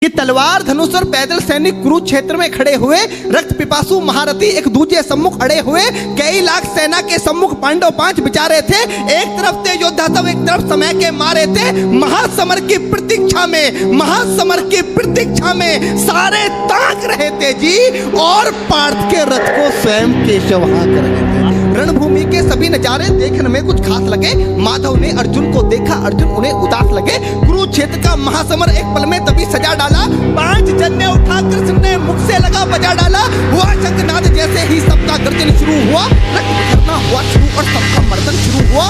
कि तलवार धनुष और पैदल सैनिक कुरुक्षेत्र में खड़े हुए रक्त पिपासु महारथी एक दूसरे सम्मुख अड़े हुए कई लाख सेना के सम्मुख पांडव 5 बिचारे थे। एक तरफ तेज योद्धा सब एक तरफ समय के मारे थे। महासमर की प्रतीक्षा में सारे ताक रहे थे जी, और पार्थ के रथ को स्वयं केशव हाँक रहे थे। रणभूमि के सभी नजारे देखने में कुछ खास लगे। माधव ने अर्जुन को देखा, अर्जुन उन्हें उदास लगे। कुरुक्षेत्र का महासमर एक पल में तभी सजा डाला। 5 जन्य उठा कृष्ण ने मुख से लगा बजा डाला। हुआ शंखनाद जैसे ही सबका गर्जन शुरू हुआ, रक्त करना हुआ शुरू और सबका मर्दन शुरू हुआ।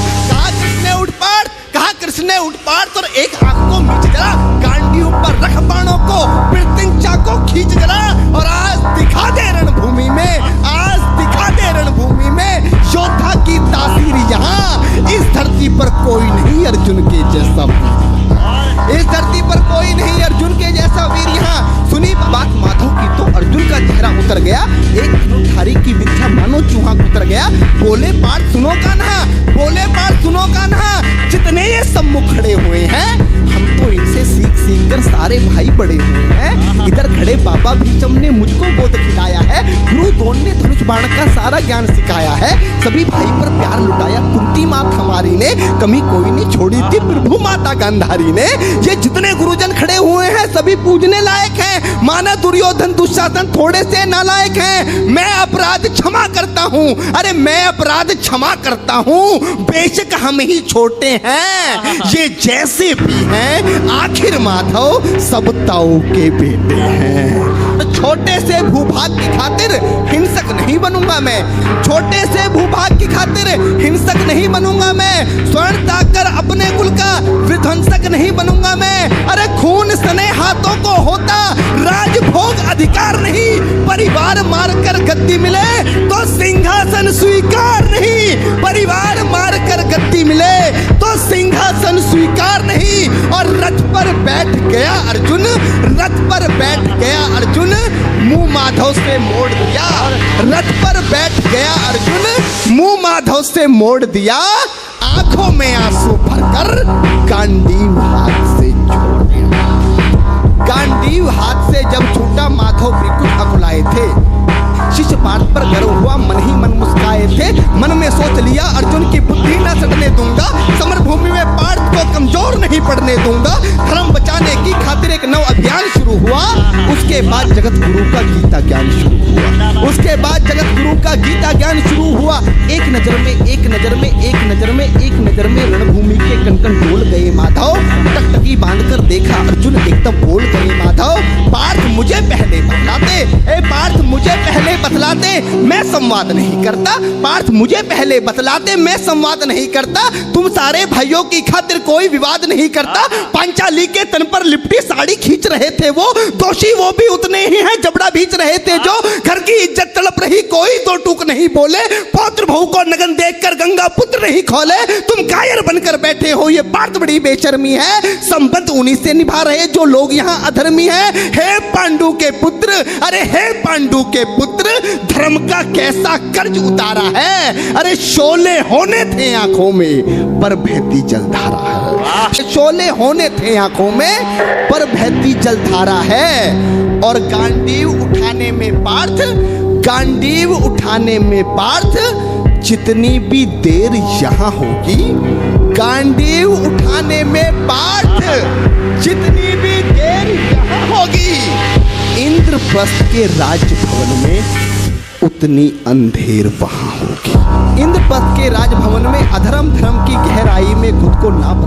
कहा कृष्ण ने उठ पाड़ और एक आंख को मीच जला, गांडीव पर रख बाणों को, प्रत्यंचा को खींच जला। और आज दिखा दे रणभूमि में योद्धा की तासीर यहाँ। इस धरती पर कोई नहीं अर्जुन के जैसा वीर, इस धरती पर कोई नहीं अर्जुन के जैसा वीर यहाँ। सुनी बात माधव की तो अर्जुन का चेहरा उतर गया। एक धनुधारी की विद्या मानो चूहा उतर गया। बोले पार्थ सुनो कान्हा, जितने ये सम्मुख खड़े हुए हैं, हम तो इनसे सीख कर सारे भाई बड़े हुए हैं। इधर खड़े बाबा भीष्म ने मुझको गोद खिलाया है। गुरु द्रोण ने धनुष बाण का सारा ज्ञान सिखाया है। सभी भाई पर प्यार लुटाया कुंती माता हमारी ने, कमी कोई नहीं छोड़ी थी प्रभु माता गांधारी ने। ये जितने गुरुजन खड़े हुए हैं सभी पूजने लायक हैं। माना दुर्योधन दुशासन थोड़े से नालायक हैं। मैं अपराध क्षमा करता हूँ, बेशक हम ही छोटे हैं, ये जैसे भी हैं, आखिर माधव सब ताऊ के बेटे हैं। छोटे से भूभाग की खातिर हिंसक नहीं बनूंगा मैं, स्वर्ण ताकर अपने कुल का विध्वंसक नहीं बनूंगा मैं। अरे खून सने हाथों को होता राजभोग अधिकार नहीं, परिवार मारकर गद्दी मिले तो सिंहासन स्वीकार नहीं। और रथ पर बैठ गया अर्जुन, मुंह माधव से मोड़ दिया, आंखों में आंसू भरकर गांडीव हाथ से जब छूटा माधव बिल्कुल अकुलाए थे। शिष्य पार्थ पर गर्व हुआ, मन ही मन मुस्काए थे। मन में सोच लिया अर्जुन की बुद्धि न सड़ने दूंगा, समर भूमि में पार्थ को कमजोर नहीं पड़ने दूंगा। धर्म बचाने की खातिर एक नव अभियान शुरू हुआ। उसके बाद जगत गुरु का गीता ज्ञान शुरू हुआ। एक नजर में रणभूमि के कण डोल गए माधव। टकटकी बांधकर देखा अर्जुन, एकदम बोल गए माधव, पार्थ मुझे पहले बतलाते, मैं संवाद नहीं करता। तुम सारे भाइयों की खातिर कोई विवाद नहीं करता। पांचाली के तन पर लिपटी साड़ी खींच रहे थे वो, दोषी वो भी उतने ही हैं, जबड़ा भींच रहे थे जो। घर की इज्जत तड़प रही, कोई दो टूक नहीं बोले। पौत्र बहू को नगन देखकर गंगा पुत्र नहीं खोले। तुम कायर बनकर बैठे हो, ये पार्थ बड़ी बेशर्मी है। संबंध उन्हीं से निभा रहे जो लोग यहाँ अधर्मी हैं। हे पांडु के पुत्र, धर्म का कैसा कर्ज उतारा है। अरे शोले होने थे आंखों में पर बहती जलधारा है। और गांडीव उठाने में पार्थ जितनी भी देर यहाँ होगी, इंद्रप्रस्थ के राजभवन में उतनी अंधेर वहां होगी। इंद्रप्रस्थ के राजभवन में अधर्म धर्म की गहराई में खुद को नाप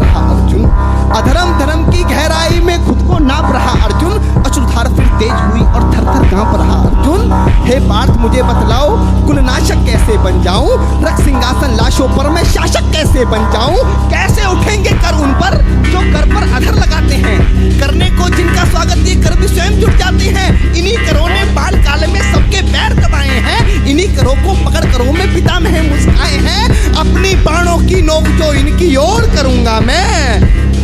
रहा अर्जुन। अश्रुधार फिर तेज हुई और थर-थर कांप रहा अर्जुन। हे पार्थ मुझे बतलाओ, कुलनाशक कैसे बन जाऊं? रक्त सिंहासन लाशों पर मैं शासक कैसे बन जाऊं? कैसे उठेंगे कर उन पर जो कर पर अधर लगाते हैं? करने को जिनका स्वागत ये कर भी स्वयं जुट जाते हैं। इन्हीं करों ने बाल काल में सबके पैर दबाए हैं। इन्हीं करों को पकड़ करों में पितामह मुस्काए हैं। अपनी बाणों की नोक जो इनकी ओर करूंगा मैं।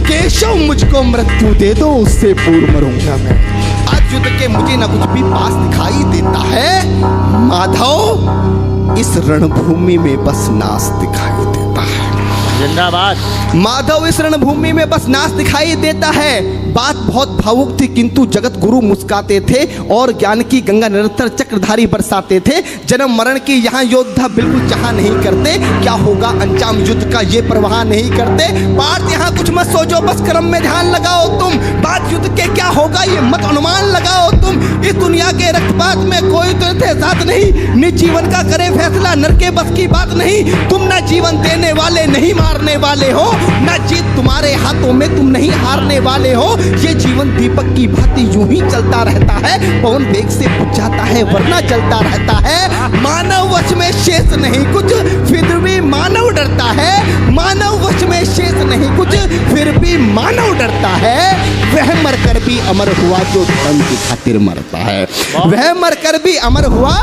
केशव मुझको मृत्यु दे दो, उससे पूर्व मरूंगा मैं। आज युद्ध के मुझे न कुछ भी पास दिखाई देता है माधव, इस रणभूमि में बस नाश दिखाई देता है। जिंदाबाद। माधव इस रणभूमि में बस नाच दिखाई देता है। बात बहुत भावुक थी किंतु जगत गुरु मुस्काते थे और ज्ञान की गंगा निरंतर चक्रधारी बरसाते थे। जन्म मरण की यहाँ योद्धा बिल्कुल चाह नहीं करते, क्या होगा अंजाम युद्ध का ये परवाह नहीं करते। पार्थ यहाँ कुछ मत सोचो, बस कर्म में ध्यान लगाओ तुम। बात युद्ध के क्या होगा ये मत अनुमान लगाओ तुम। इस दुनिया के रक्तपात में कोई तो साथ नहीं, निज जीवन का करे फैसला नर के बस की बात नहीं। तुम ना जीवन देने वाले नहीं मारने वाले हो, ना जीत तुम्हारे हाथों में तुम नहीं हारने वाले हो। ये जीवन दीपक की भांति यूं ही चलता रहता है, पवन वेग से बुझ जाता है वरना चलता रहता है। मानव वश में शेष नहीं कुछ फिर भी मानव डरता है। मानव वश में शेष नहीं कुछ फिर भी मानव डरता है। वह मरकर भी अमर हुआ जो धर्म की खातिर मरता है। वह मरकर भी अमर हुआ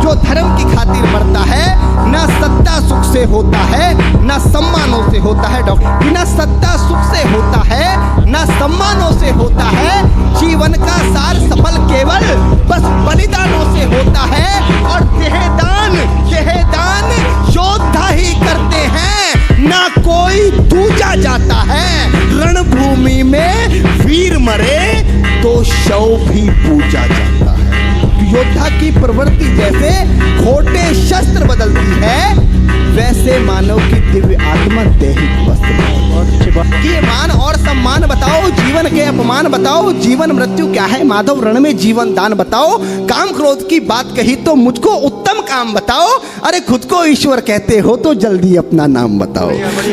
जो धर्म की खातिर मरता है। ना सत्ता सुख से होता है ना सम्मानों से होता है डॉक्टर। ना सत्ता सुख से होता है ना सम्मानों से होता है। जीवन का सार सफल केवल बस बलिदानों से होता है। और देहदान योद्धा ही करते हैं, ना कोई दूजा जाता है। रणभूमि में वीर मरे तो शव भी पूजा जाता है। योद्धा की प्रवृत्ति जैसे खोटे शस्त्र बदलती है, वैसे मानव की दिव्य आत्मा दैहिक वस्त्र है। कि मान और सम्मान बताओ, जीवन के अपमान बताओ, जीवन मृत्यु क्या है माधव रण में जीवन दान बताओ। काम क्रोध की बात कही तो मुझको उत्तम काम बताओ। अरे खुद को ईश्वर कहते हो तो जल्दी अपना नाम बताओ।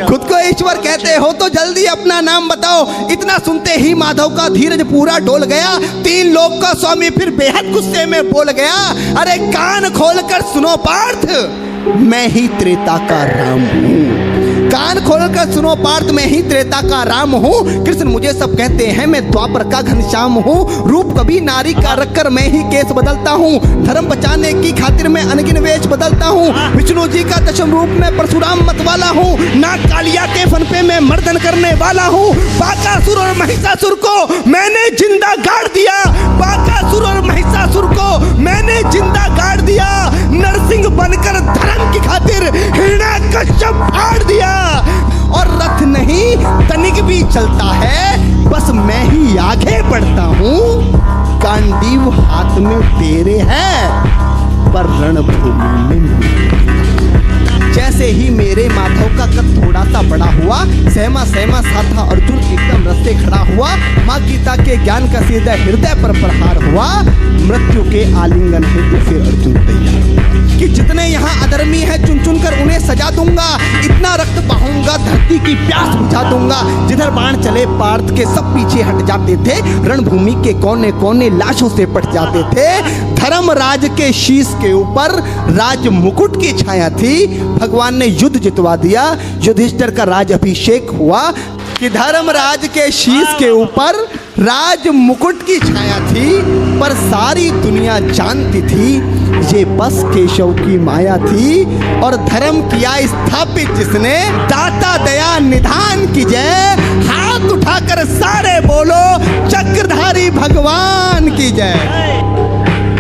खुद को ईश्वर कहते हो तो जल्दी अपना नाम बताओ। इतना सुनते ही माधव का धीरज पूरा डोल गया। तीन लोक का स्वामी फिर बेहद गुस्से में बोल गया। अरे कान खोलकर सुनो पार्थ, मैं ही त्रेता का राम हूँ। कान खोलकर सुनो पार्थ, मैं ही त्रेता का राम हूँ। कृष्ण मुझे सब कहते हैं, मैं द्वापर का घनश्याम हूँ। रूप कभी नारी का रखकर मैं ही केस बदलता हूँ। धर्म बचाने की खातिर मैं अनगिन वेश बदलता हूँ। विष्णु जी का दशम रूप में परशुराम मतवाला हूँ। नाग कालिया के फन पे मैं मर्दन करने वाला हूँ। बाकासुर और महिषासुर को मैंने जिंदा गाड़ दिया। बाकासुर और महिषासुर को मैंने जिंदा गाड़ दिया। नरसिंह बनकर धर्म की खातिर हिरण्याकश्यप फाड़ दिया। और रथ नहीं तनिक भी चलता है, बस मैं ही आगे बढ़ता हूँ। गांडीव हाथ में तेरे है पर रणभूमि में जैसे ही मेरे माधव का कद थोड़ा सा बड़ा हुआ, सहमा सा था अर्जुन एकदम रस्ते खड़ा हुआ। माँ गीता के ज्ञान का सीधा हृदय पर प्रहार हुआ। मृत्यु के आलिंगन हेतु फिर अर्जुन तैयार कि जितने यहाँ अधर्मी हैं चुन चुन कर उन्हें सजा दूंगा। इतना रक्त बहाऊंगा धरती की प्यास बुझा दूंगा। जिधर बाण चले पार्थ के सब पीछे हट जाते थे। रणभूमि के कोने कोने लाशों से पट जाते थे। धर्मराज के शीश के ऊपर राज मुकुट की छाया थी। भगवान ने युद्ध जितवा दिया। युधिष्ठिर का राज अभिषेक हुआ कि धर्मराज के शीश के ऊपर राज मुकुट की छाया थी। पर सारी दुनिया जानती थी ये बस केशव की माया थी। और धर्म किया स्थापित जिसने, दाता दया निधान की जय। हाथ उठाकर सारे बोलो चक्रधारी भगवान की जय।